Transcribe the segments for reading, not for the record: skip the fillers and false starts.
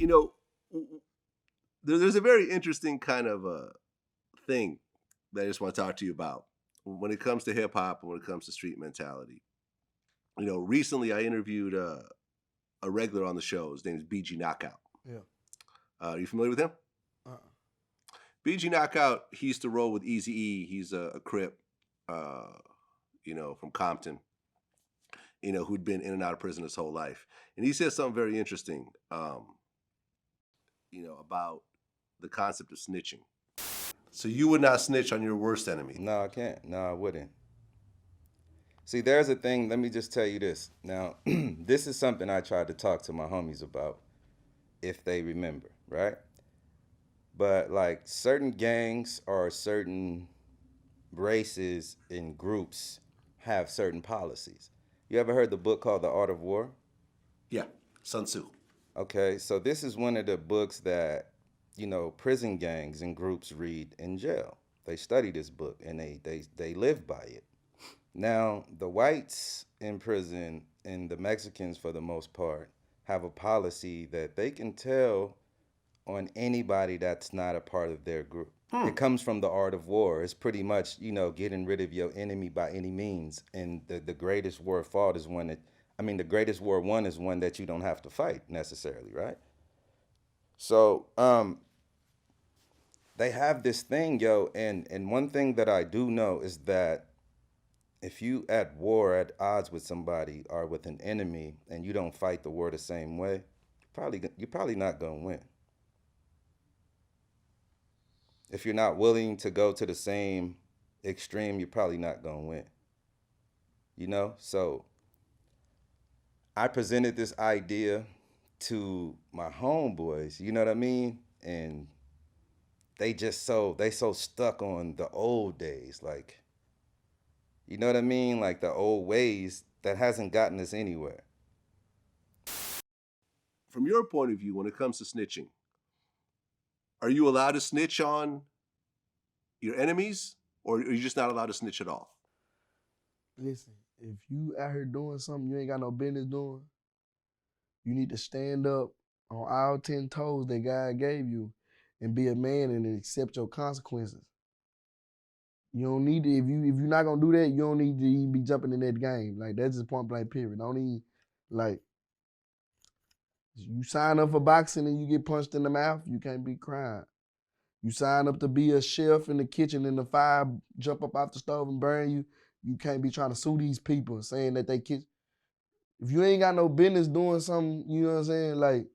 You know, there's a very interesting kind of thing that I just want to talk to you about when it comes to hip hop and when it comes to street mentality. Recently I interviewed a regular on the show. His name is BG Knockout. Yeah. Are you familiar with him? BG Knockout, he used to roll with Easy E. He's a Crip, from Compton, who'd been in and out of prison his whole life. And he said something very interesting, about the concept of snitching. So you would not snitch on your worst enemy? No, I can't. No, I wouldn't. See, there's a thing, let me just tell you this. Now, this is something I tried to talk to my homies about, if they remember, right? But like certain gangs or certain races and groups have certain policies. You ever heard the book called The Art of War? Yeah, Sun Tzu. Okay, so this is one of the books that, prison gangs and groups read in jail. They study this book and they live by it. Now, the whites in prison and the Mexicans, for the most part, have a policy that they can tell on anybody that's not a part of their group. It comes from the art of war. It's pretty much, getting rid of your enemy by any means. And the greatest war fought is one that, the greatest war won is one that you don't have to fight necessarily, right? So, they have this thing, yo, and one thing that I do know is that if you at war, at odds with somebody or with an enemy, and you don't fight the war the same way, you're probably not gonna win. If you're not willing to go to the same extreme, you're probably not gonna win. So I presented this idea to my homeboys, you know what I mean? And they so stuck on the old days, like, you know what I mean? Like the old ways that hasn't gotten us anywhere. From your point of view, when it comes to snitching, are you allowed to snitch on your enemies, or are you just not allowed to snitch at all? Listen, if you out here doing something you ain't got no business doing, you need to stand up on all 10 toes that God gave you and be a man and accept your consequences. You don't need to, if you're not gonna do that, you don't need to even be jumping in that game. Like, that's just point blank period. Don't even, like, you sign up for boxing and you get punched in the mouth, you can't be crying. You sign up to be a chef in the kitchen and the fire jump up off the stove and burn you, you can't be trying to sue these people saying that they kiss. If you ain't got no business doing something, you know what I'm saying, like,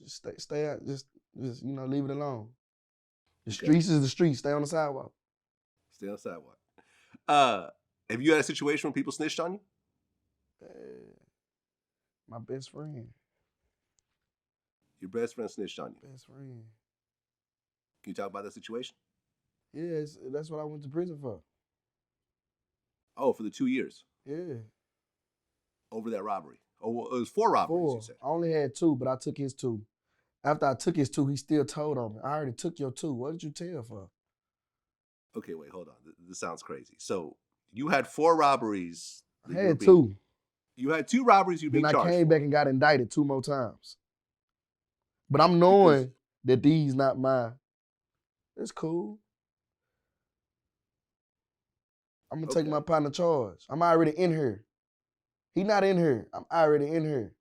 just stay out, just leave it alone. The streets is the streets, stay on the sidewalk. Stay on the sidewalk. Have you had a situation when people snitched on you? My best friend. Your best friend snitched on you? Best friend. Can you talk about that situation? Yeah, that's what I went to prison for. Oh, for the 2 years? Yeah. Over that robbery? Oh, well, it was 4 robberies, 4. you said? I only had 2, but I took his 2. After I took his 2, he still told on me. I already took your 2. What did you tell for? Okay, wait, hold on. This sounds crazy. So you had 4 robberies. I had 2. You had 2 robberies you've been charged for. Then I came back and got indicted 2 more times. But I'm knowing that these not mine. It's cool. I'm gonna take my partner charge. I'm already in here. He not in here. I'm already in here.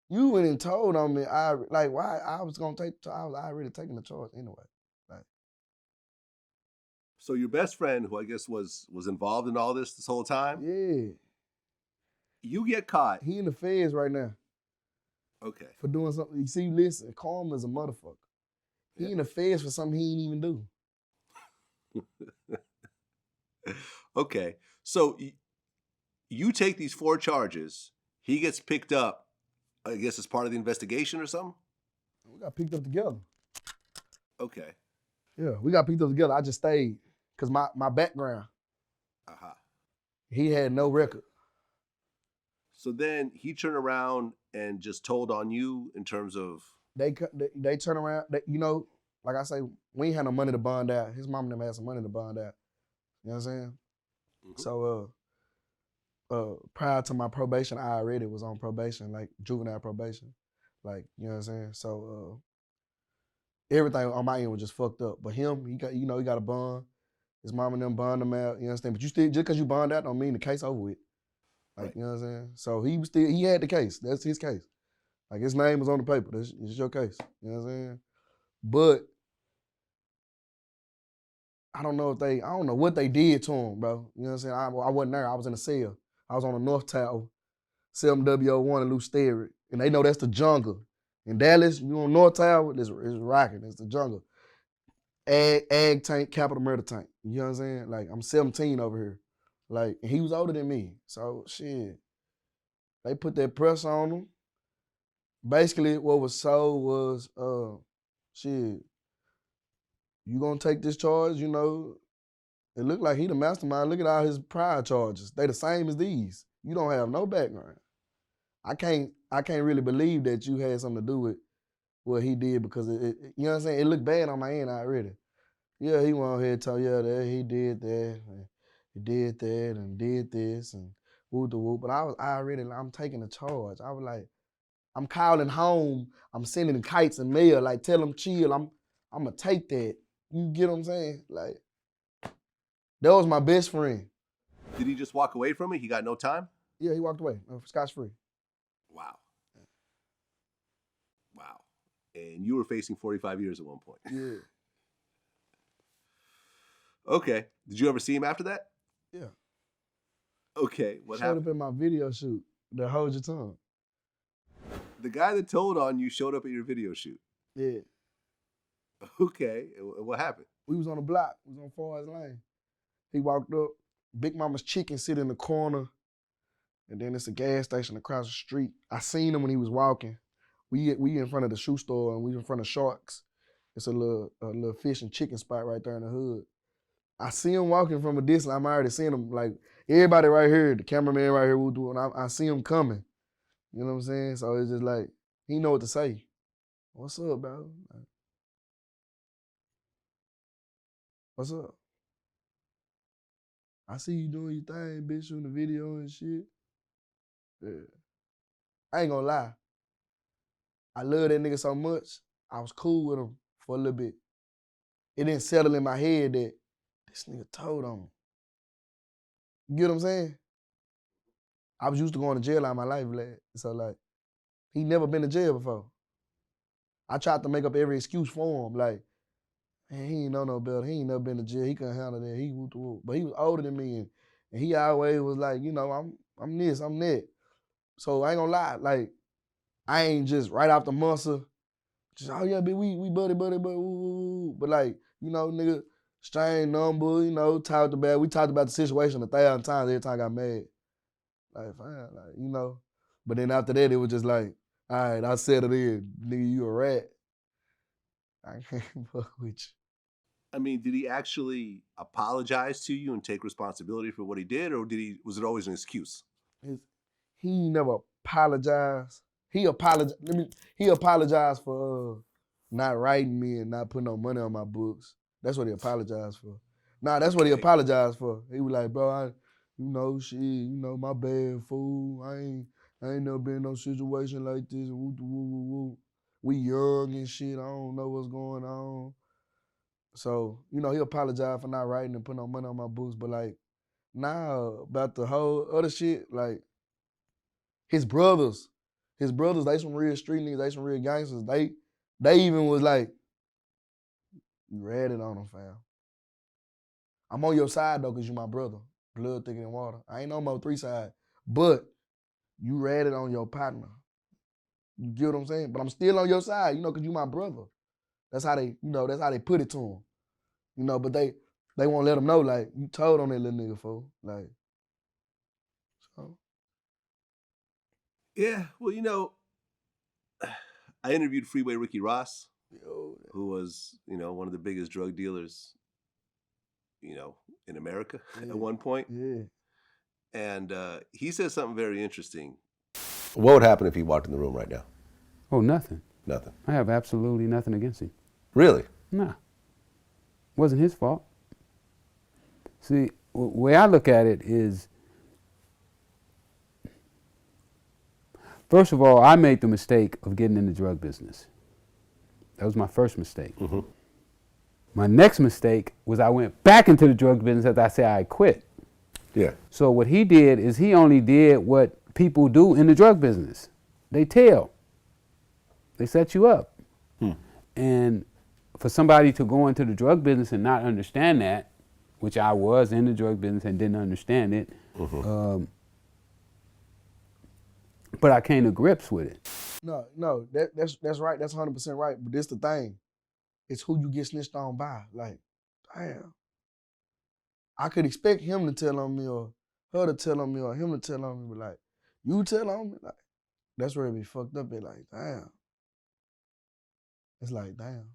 You went and told on me. Why I was already taking the charge anyway. Like, so your best friend, who I guess was involved in all this whole time? Yeah. You get caught. He in the feds right now. Okay. For doing something. You see, listen, karma is a motherfucker. He in the feds for something he ain't even do. Okay. So you take these 4 charges. He gets picked up, I guess, as part of the investigation or something? We got picked up together. Okay. Yeah, we got picked up together. I just stayed because my background. He had no record. So then he turned around and just told on you in terms of... They turn around, like I say, we ain't had no money to bond out. His mom never had some money to bond out. You know what I'm saying? Mm-hmm. So prior to my probation, I already was on probation, like juvenile probation. Like, you know what I'm saying? So everything on my end was just fucked up. But him, he got, he got a bond. His mom and them bond him out. You understand? But you still, just because you bond out don't mean the case over with. Like, Right. you know what I'm saying? So he had the case. That's his case. Like, his name was on the paper. It's your case. You know what I'm saying? But I don't know what they did to him, bro. You know what I'm saying? I wasn't there. I was in a cell. I was on the North Tower, 7W01 in Lou Sterrett. And they know that's the jungle. In Dallas, you on North Tower, it's rocking. It's the jungle. Ag tank, capital murder tank. You know what I'm saying? Like, I'm 17 over here. Like, and he was older than me. So, shit. They put that press on him. Basically, what was sold was, shit, you gonna take this charge, you know? It looked like he the mastermind. Look at all his prior charges. They the same as these. You don't have no background. I can't really believe that you had something to do with what he did because you know what I'm saying? It looked bad on my end already. Yeah, he went ahead and told that he did that, and he did that, and did this, and whoop the whoop. But I'm taking the charge. I was like, I'm calling home. I'm sending kites and mail. Like, tell them chill. I'm gonna take that. You get what I'm saying? Like, that was my best friend. Did he just walk away from it? He got no time? Yeah, he walked away. Scotch free. Wow. Wow. And you were facing 45 years at one point. Yeah. Okay. Did you ever see him after that? Yeah. Okay. What Showed happened? up in my video shoot. The Hold Your Tongue. The guy that told on you showed up at your video shoot. Yeah. Okay. And what happened? We was on the block. We was on Forest Lane. He walked up. Big Mama's Chicken sit in the corner. And then it's a gas station across the street. I seen him when he was walking. We in front of the shoe store and we in front of Sharks. It's a little fish and chicken spot right there in the hood. I see him walking from a distance. I'm already seeing him. Like, everybody right here, the cameraman right here, and I see him coming. You know what I'm saying? So it's just like, he know what to say. What's up, bro? Like, what's up? I see you doing your thing, bitch, shooting the video and shit. Yeah. I ain't gonna lie. I love that nigga so much. I was cool with him for a little bit. It didn't settle in my head that this nigga told on me. You get what I'm saying? I was used to going to jail all my life, Vlad. So, like, he never been to jail before. I tried to make up every excuse for him. Like, man, he ain't know no better. He ain't never been to jail. He couldn't handle that. He whoop the whoop. But he was older than me, and he always was like, you know, I'm this, I'm that. So I ain't gonna lie, like, I ain't just right off the muscle, just, oh yeah, bitch, we buddy, woo. But like, you know, nigga, strange number, you know, we talked about the situation 1,000 times every time I got mad. Like, fine, like, you know. But then after that, it was just like, all right, I settled in. Nigga, you a rat. I can't fuck with you. I mean, did he actually apologize to you and take responsibility for what he did, or was it always an excuse? He never apologized. He apologized for not writing me and not putting no money on my books. That's what he apologized for. Nah, that's what he apologized for. He was like, bro, my bad, fool. I ain't never been in no situation like this. Woo, woo, woo, woo. We young and shit. I don't know what's going on. So, you know, he apologized for not writing and putting no money on my books. But like, nah, about the whole other shit, like, his brothers, they some real street niggas, they some real gangsters. They even was like, you ratted on them, fam. I'm on your side though, cause you my brother. Blood thicker than water. I ain't on Mo3 side. But you ratted on your partner. You get what I'm saying? But I'm still on your side, you know, cause you my brother. That's how they put it to him. You know, but they won't let him know, like, you told on that little nigga, fool. Like, so. Yeah, well, you know, I interviewed Freeway Ricky Ross, who was, you know, one of the biggest drug dealers, you know, in America at one point. Yeah. And he said something very interesting. What would happen if he walked in the room right now? Oh, nothing. Nothing. I have absolutely nothing against him. Really? Nah. Wasn't his fault. See, the way I look at it is, First of all, I made the mistake of getting in the drug business. That was my first mistake. Mm-hmm. My next mistake was I went back into the drug business after I said I quit. Yeah. So what he did is he only did what people do in the drug business. They tell. They set you up. And for somebody to go into the drug business and not understand that, which I was in the drug business and didn't understand it, but I came to grips with it. No, that's right. That's 100% right. But this the thing. It's who you get snitched on by. Like, damn. I could expect him to tell on me or her to tell on me or him to tell on me, but like, you tell on me? Like, that's where it be fucked up. It like, damn. It's like, damn.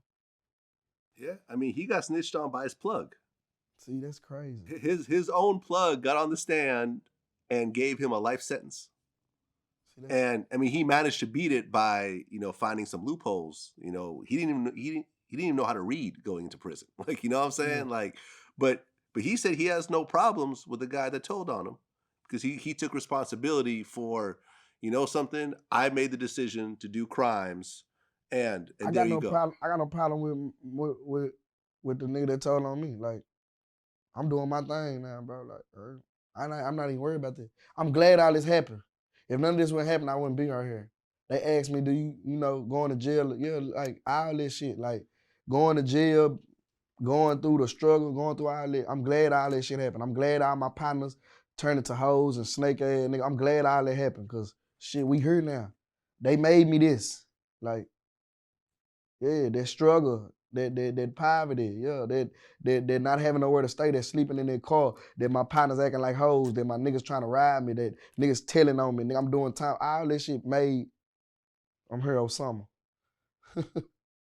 Yeah, I mean, he got snitched on by his plug. See, that's crazy. His own plug got on the stand and gave him a life sentence. See, that's And I mean, he managed to beat it by, you know, finding some loopholes. You know, he didn't even know how to read going into prison. Like, you know what I'm saying? Yeah. Like, but he said he has no problems with the guy that told on him because he took responsibility for, you know, something. I made the decision to do crimes, and I there got you no go. problem. I got no problem with the nigga that told on me. Like, I'm doing my thing now, bro. Like, I'm not even worried about this. I'm glad all this happened. If none of this would happen, I wouldn't be right here. They asked me, do you know, going to jail? Yeah, like all this shit, like going to jail, going through the struggle, going through all that. I'm glad all that shit happened. I'm glad all my partners turned into hoes and snake ass nigga. I'm glad all that happened because shit, we here now. They made me this. Like, yeah, that struggle, that poverty, yeah, that not having nowhere to stay, that sleeping in their car, that my partners acting like hoes, that my niggas trying to ride me, that niggas telling on me, nigga, I'm doing time. All this shit made I'm here all summer.